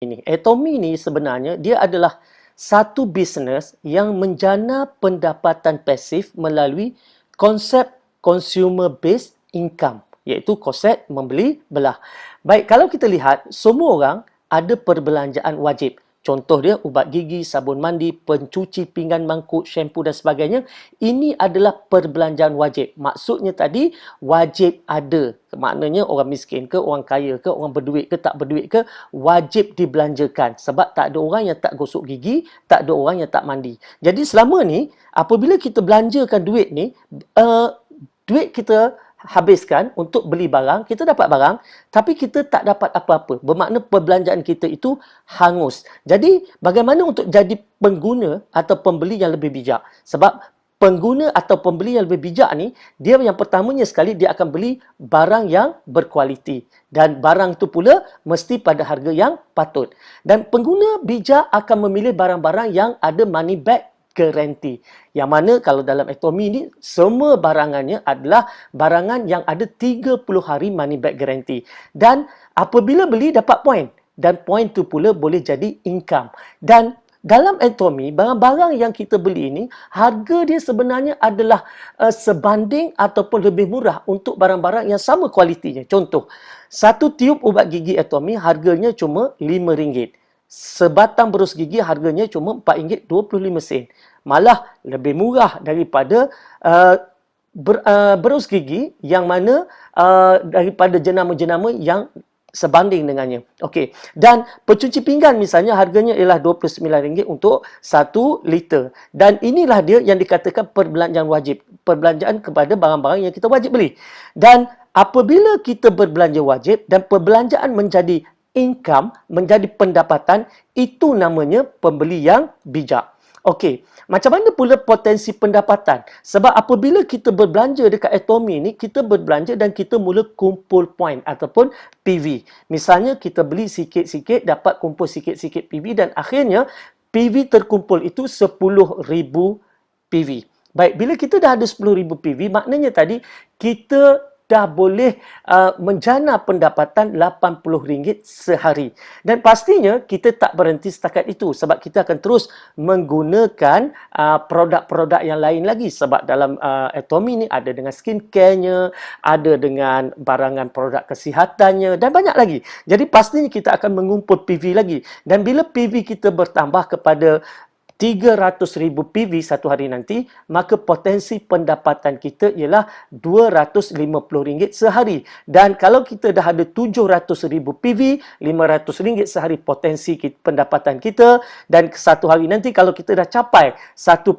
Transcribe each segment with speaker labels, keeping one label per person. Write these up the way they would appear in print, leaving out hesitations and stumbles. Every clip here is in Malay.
Speaker 1: ini. Atomy ni sebenarnya dia adalah satu bisnes yang menjana pendapatan pasif melalui konsep consumer based income, iaitu konsep membeli belah. Baik, kalau kita lihat semua orang ada perbelanjaan wajib. Contoh dia ubat gigi, sabun mandi, pencuci pinggan mangkuk, shampoo dan sebagainya. Ini adalah perbelanjaan wajib. Maksudnya tadi wajib ada. Maknanya orang miskin ke, orang kaya ke, orang berduit ke, tak berduit ke, wajib dibelanjakan. Sebab tak ada orang yang tak gosok gigi, tak ada orang yang tak mandi. Jadi selama ni, apabila kita belanjakan duit ni, duit kita habiskan untuk beli barang, kita dapat barang, tapi kita tak dapat apa-apa. Bermakna perbelanjaan kita itu hangus. Jadi, bagaimana untuk jadi pengguna atau pembeli yang lebih bijak? Sebab pengguna atau pembeli yang lebih bijak ni, dia yang pertamanya sekali, dia akan beli barang yang berkualiti. Dan barang itu pula mesti pada harga yang patut. Dan pengguna bijak akan memilih barang-barang yang ada money back guarantee. Yang mana kalau dalam Atomy ni, semua barangannya adalah barangan yang ada 30 hari money back guarantee. Dan apabila beli dapat poin. Dan poin tu pula boleh jadi income. Dan dalam Atomy, barang-barang yang kita beli ini, harga dia sebenarnya adalah sebanding ataupun lebih murah untuk barang-barang yang sama kualitinya. Contoh, satu tiub ubat gigi Atomy harganya cuma RM5. Sebatang berus gigi harganya cuma RM4.25. Malah lebih murah daripada berus gigi yang mana daripada jenama-jenama yang sebanding dengannya. Okey. Dan pencuci pinggan misalnya harganya ialah RM29 untuk 1 liter. Dan inilah dia yang dikatakan perbelanjaan wajib. Perbelanjaan kepada barang-barang yang kita wajib beli. Dan apabila kita berbelanja wajib dan perbelanjaan menjadi income, menjadi pendapatan, itu namanya pembeli yang bijak. Okey, macam mana pula potensi pendapatan? Sebab apabila kita berbelanja dekat Atomy ni, kita berbelanja dan kita mula kumpul poin ataupun PV. Misalnya kita beli sikit-sikit, dapat kumpul sikit-sikit PV dan akhirnya PV terkumpul itu 10,000 PV. Baik, bila kita dah ada 10,000 PV, maknanya tadi kita dah boleh menjana pendapatan RM80 sehari. Dan pastinya kita tak berhenti setakat itu sebab kita akan terus menggunakan produk-produk yang lain lagi. Sebab dalam Atomy ni ada dengan skincare-nya, ada dengan barangan produk kesihatannya dan banyak lagi. Jadi pastinya kita akan mengumpul PV lagi. Dan bila PV kita bertambah kepada 300,000 PV satu hari nanti, maka potensi pendapatan kita ialah RM250 sehari. Dan kalau kita dah ada 700,000 PV, RM500 sehari potensi pendapatan kita. Dan satu hari nanti kalau kita dah capai 1.5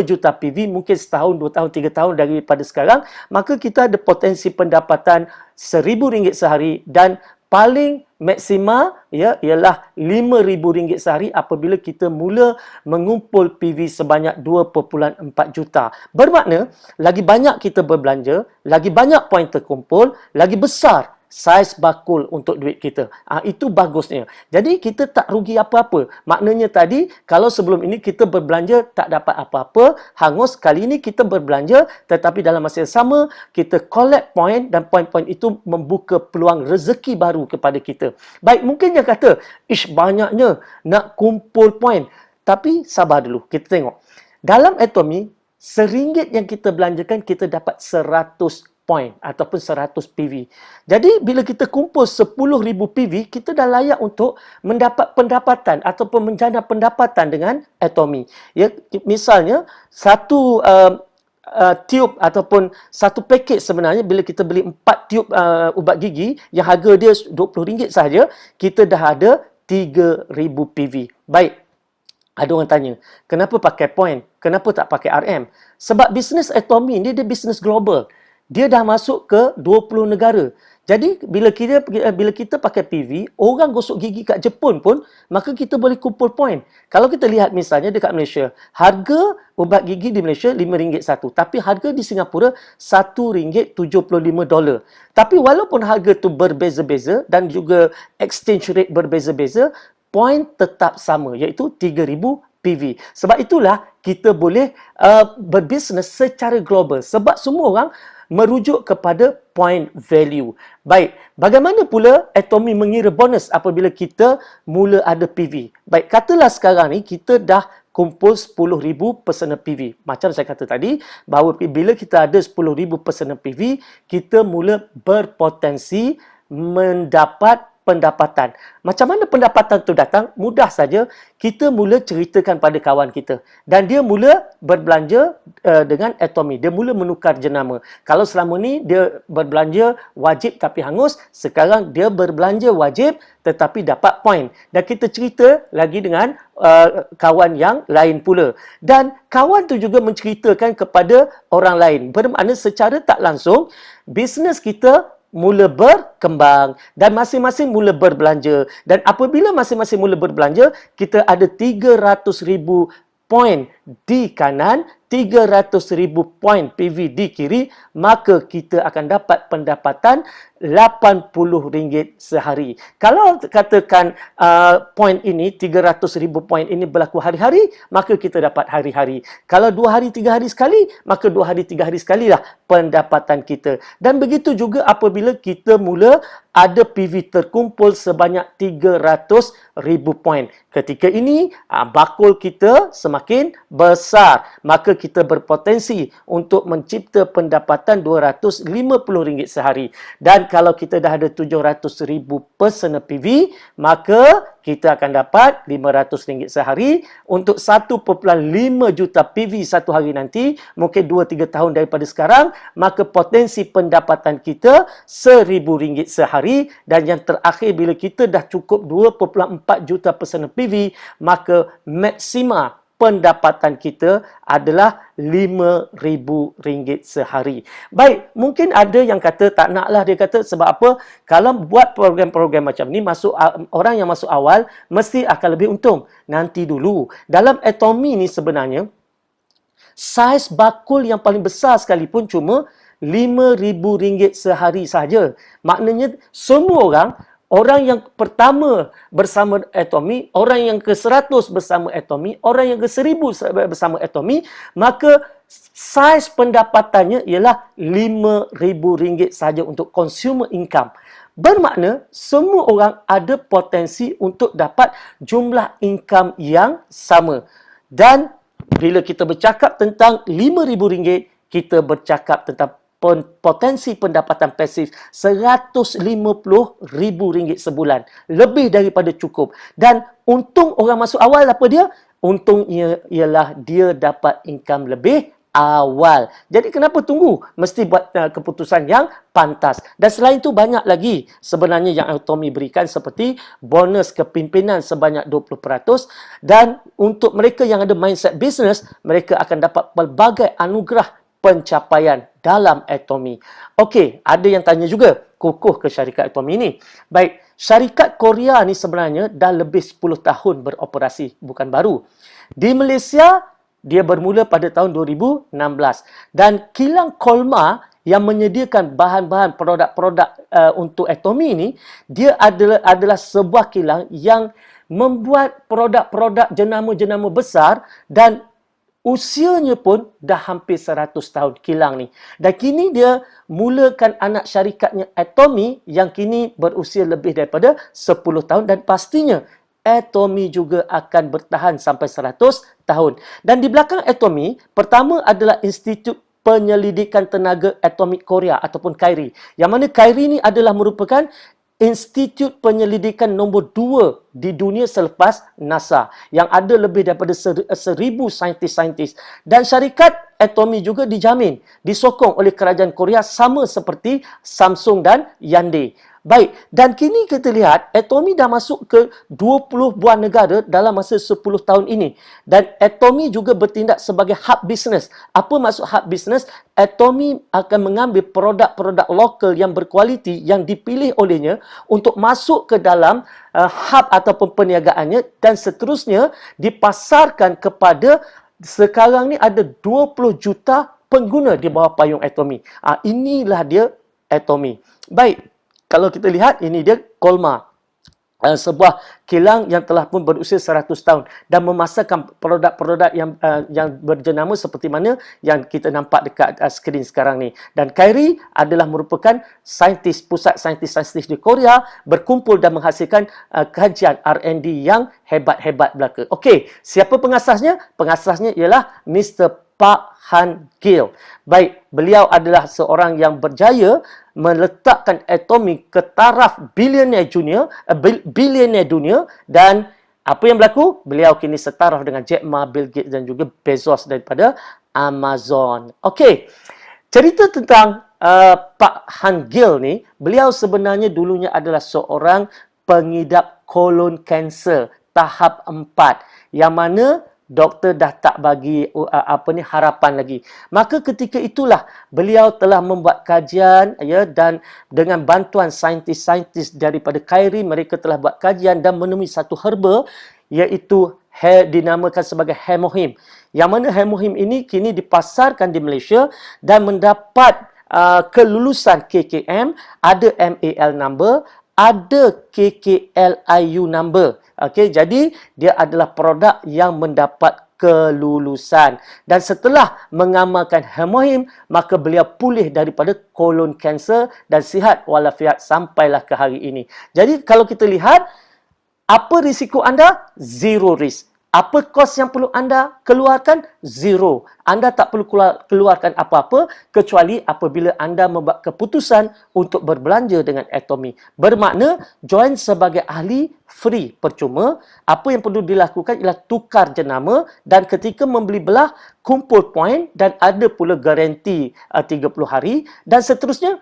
Speaker 1: juta PV, mungkin setahun, 2 tahun, 3 tahun daripada sekarang, maka kita ada potensi pendapatan RM1,000 sehari dan paling maksima ialah RM5,000 sehari apabila kita mula mengumpul PV sebanyak 2.4 juta. Bermakna, lagi banyak kita berbelanja, lagi banyak poin terkumpul, lagi besar saiz bakul untuk duit kita. Itu bagusnya. Jadi kita tak rugi apa-apa. Maknanya tadi, kalau sebelum ini kita berbelanja tak dapat apa-apa, hangus. Kali ini kita berbelanja tetapi dalam masa yang sama, kita collect poin dan poin-poin itu membuka peluang rezeki baru kepada kita. Baik, mungkin dia kata, ish banyaknya nak kumpul poin. Tapi sabar dulu, kita tengok. Dalam Atomy, RM1 yang kita belanjakan, kita dapat 100 poin ataupun 100 PV. Jadi bila kita kumpul 10,000 PV, kita dah layak untuk mendapat pendapatan ataupun menjana pendapatan dengan Atomy. Ya, misalnya satu tiub ataupun satu paket sebenarnya bila kita beli 4 tiub ubat gigi yang harga dia RM20 sahaja, kita dah ada 3,000 PV. Baik. Ada orang tanya, kenapa pakai poin? Kenapa tak pakai RM? Sebab bisnes Atomy ni dia bisnes global. Dia dah masuk ke 20 negara. Jadi, bila kita pakai PV, orang gosok gigi kat Jepun pun, maka kita boleh kumpul poin. Kalau kita lihat misalnya dekat Malaysia, harga ubat gigi di Malaysia RM5 satu. Tapi harga di Singapura $1.75. Tapi walaupun harga tu berbeza-beza dan juga exchange rate berbeza-beza, poin tetap sama, iaitu 3,000 PV. Sebab itulah kita boleh berbisnes secara global. Sebab semua orang merujuk kepada point value. Baik, bagaimana pula Atomy mengira bonus apabila kita mula ada PV? Baik, katalah sekarang ni kita dah kumpul 10,000 personal PV. Macam saya kata tadi, bahawa bila kita ada 10,000 personal PV, kita mula berpotensi mendapat pendapatan. Macam mana pendapatan tu datang? Mudah saja, kita mula ceritakan pada kawan kita. Dan dia mula berbelanja dengan Atomy. Dia mula menukar jenama. Kalau selama ni dia berbelanja wajib tapi hangus, sekarang dia berbelanja wajib tetapi dapat poin. Dan kita cerita lagi dengan kawan yang lain pula. Dan kawan tu juga menceritakan kepada orang lain. Bermakna secara tak langsung, bisnes kita mula berkembang dan masing-masing mula berbelanja. Dan apabila masing-masing mula berbelanja, kita ada 300,000 poin di kanan, 300,000 poin PV di kiri, maka kita akan dapat pendapatan RM80 sehari. Kalau katakan poin ini, 300,000 poin ini berlaku hari-hari, maka kita dapat hari-hari. Kalau 2 hari, 3 hari sekali, maka 2 hari, 3 hari sekalilah pendapatan kita. Dan begitu juga apabila kita mula ada PV terkumpul sebanyak 300,000 poin. Ketika ini, bakul kita semakin besar. Maka kita berpotensi untuk mencipta pendapatan RM250 sehari. Dan kalau kita dah ada 700,000 personal PV, maka kita akan dapat RM500 sehari. Untuk 1.5 juta PV satu hari nanti, mungkin 2-3 tahun daripada sekarang, maka potensi pendapatan kita RM1,000 sehari. Dan yang terakhir, bila kita dah cukup 2.4 juta personal PV, maka maksima pendapatan kita adalah RM5,000 sehari. Baik, mungkin ada yang kata tak naklah, dia kata sebab apa? Kalau buat program-program macam ni, orang yang masuk awal mesti akan lebih untung. Nanti dulu. Dalam Atomy ni sebenarnya, saiz bakul yang paling besar sekalipun cuma RM5,000 sehari saja. Maknanya semua orang yang pertama bersama Atomy, orang yang ke-100 bersama Atomy, orang yang ke-1,000 bersama Atomy, maka saiz pendapatannya ialah RM5,000 saja untuk consumer income. Bermakna semua orang ada potensi untuk dapat jumlah income yang sama. Dan bila kita bercakap tentang RM5,000, kita bercakap tentang potensi pendapatan pasif RM150,000 sebulan. Lebih daripada cukup. Dan untung orang masuk awal apa dia? Untungnya ialah dia dapat income lebih awal. Jadi kenapa tunggu? Mesti buat keputusan yang pantas. Dan selain itu banyak lagi sebenarnya yang Atomy berikan, seperti bonus kepimpinan sebanyak 20%. Dan untuk mereka yang ada mindset business, mereka akan dapat pelbagai anugerah pencapaian dalam Atomy. Okey, ada yang tanya juga, kukuh ke syarikat Atomy ini? Baik, syarikat Korea ni sebenarnya dah lebih 10 tahun beroperasi, bukan baru. Di Malaysia, dia bermula pada tahun 2016. Dan kilang Kolma yang menyediakan bahan-bahan produk-produk untuk Atomy ini, dia adalah sebuah kilang yang membuat produk-produk jenama-jenama besar dan usianya pun dah hampir 100 tahun kilang ni. Dan kini dia mulakan anak syarikatnya Atomy yang kini berusia lebih daripada 10 tahun dan pastinya Atomy juga akan bertahan sampai 100 tahun. Dan di belakang Atomy, pertama adalah Institut Penyelidikan Tenaga Atomik Korea ataupun KAIRI. Yang mana KAIRI ni adalah merupakan institut penyelidikan nombor 2 di dunia selepas NASA, yang ada lebih daripada 1,000 saintis-saintis. Dan syarikat Atomy juga dijamin, disokong oleh kerajaan Korea sama seperti Samsung dan Hyundai. Baik, dan kini kita lihat Atomy dah masuk ke 20 buah negara dalam masa 10 tahun ini. Dan Atomy juga bertindak sebagai hub business. Apa maksud hub business? Atomy akan mengambil produk-produk lokal yang berkualiti yang dipilih olehnya untuk masuk ke dalam hub ataupun perniagaannya dan seterusnya dipasarkan kepada, sekarang ni ada 20 juta pengguna di bawah payung Atomy. Inilah dia Atomy. Baik. Kalau kita lihat, ini dia Kolma. sebuah kilang yang telah pun berusia 100 tahun dan memasarkan produk-produk yang berjenama seperti mana yang kita nampak dekat skrin sekarang ni. Dan Kyrie adalah merupakan pusat saintis-saintis di Korea berkumpul dan menghasilkan kajian R&D yang hebat-hebat belaka. Okey, siapa pengasasnya? Pengasasnya ialah Mr. Park Han-gil. Baik, beliau adalah seorang yang berjaya meletakkan atomi ke taraf bilioner dunia dan apa yang berlaku? Beliau kini setaraf dengan Jack Ma, Bill Gates dan juga Bezos daripada Amazon. Okey, cerita tentang Pak Han-gil ni, beliau sebenarnya dulunya adalah seorang pengidap kolon kanser tahap 4 yang mana doktor dah tak bagi harapan lagi. Maka ketika itulah beliau telah membuat kajian dan dengan bantuan saintis-saintis daripada Kyrie, mereka telah buat kajian dan menemui satu herba iaitu dinamakan sebagai hemohim. Yang mana hemohim ini kini dipasarkan di Malaysia dan mendapat kelulusan KKM, ada MAL number, ada KKLIU number. Okey, jadi dia adalah produk yang mendapat kelulusan. Dan setelah mengamalkan hemohim, maka beliau pulih daripada kolon kanser dan sihat walafiat sampailah ke hari ini. Jadi kalau kita lihat, apa risiko anda? Zero risk. Apa kos yang perlu anda keluarkan? Zero. Anda tak perlu keluarkan apa-apa kecuali apabila anda membuat keputusan untuk berbelanja dengan Atomy. Bermakna join sebagai ahli free, percuma. Apa yang perlu dilakukan ialah tukar jenama dan ketika membeli belah kumpul poin dan ada pula garanti 30 hari dan seterusnya.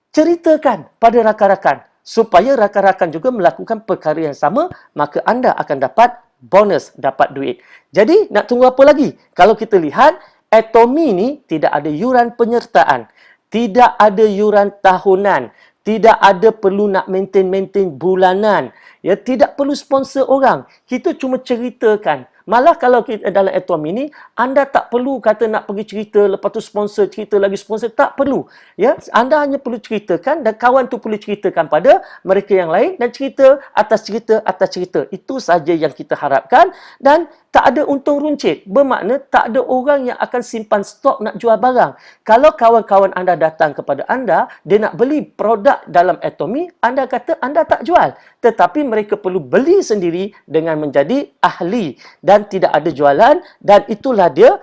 Speaker 1: Ceritakan pada rakan-rakan supaya rakan-rakan juga melakukan perkara yang sama, maka anda akan dapat bonus, dapat duit. Jadi, nak tunggu apa lagi? Kalau kita lihat, Atomy ni tidak ada yuran penyertaan, tidak ada yuran tahunan, tidak ada perlu nak maintain bulanan, ya, tidak perlu sponsor orang. Kita cuma ceritakan. Malah kalau kita dalam Atomy ni, anda tak perlu kata nak pergi cerita, lepas tu sponsor, cerita lagi sponsor, tak perlu. Ya, anda hanya perlu ceritakan dan kawan tu perlu ceritakan pada mereka yang lain dan cerita atas cerita atas cerita. Itu saja yang kita harapkan dan tak ada untung runcit. Bermakna tak ada orang yang akan simpan stok nak jual barang. Kalau kawan-kawan anda datang kepada anda, dia nak beli produk dalam Atomy, anda kata anda tak jual. Tetapi mereka perlu beli sendiri dengan menjadi ahli dan tidak ada jualan dan itulah dia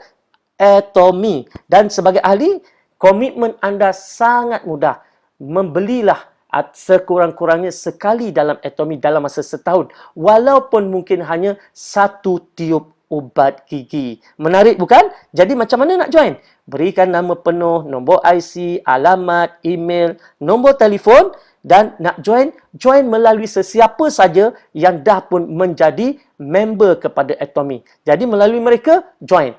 Speaker 1: Atomy. Dan sebagai ahli, komitmen anda sangat mudah. Membelilah sekurang-kurangnya sekali dalam Atomy dalam masa setahun. Walaupun mungkin hanya 1 tiub ubat gigi. Menarik bukan? Jadi macam mana nak join? Berikan nama penuh, nombor IC, alamat, email, nombor telefon dan nak join melalui sesiapa saja yang dah pun menjadi member kepada Atomy. Jadi melalui mereka, join.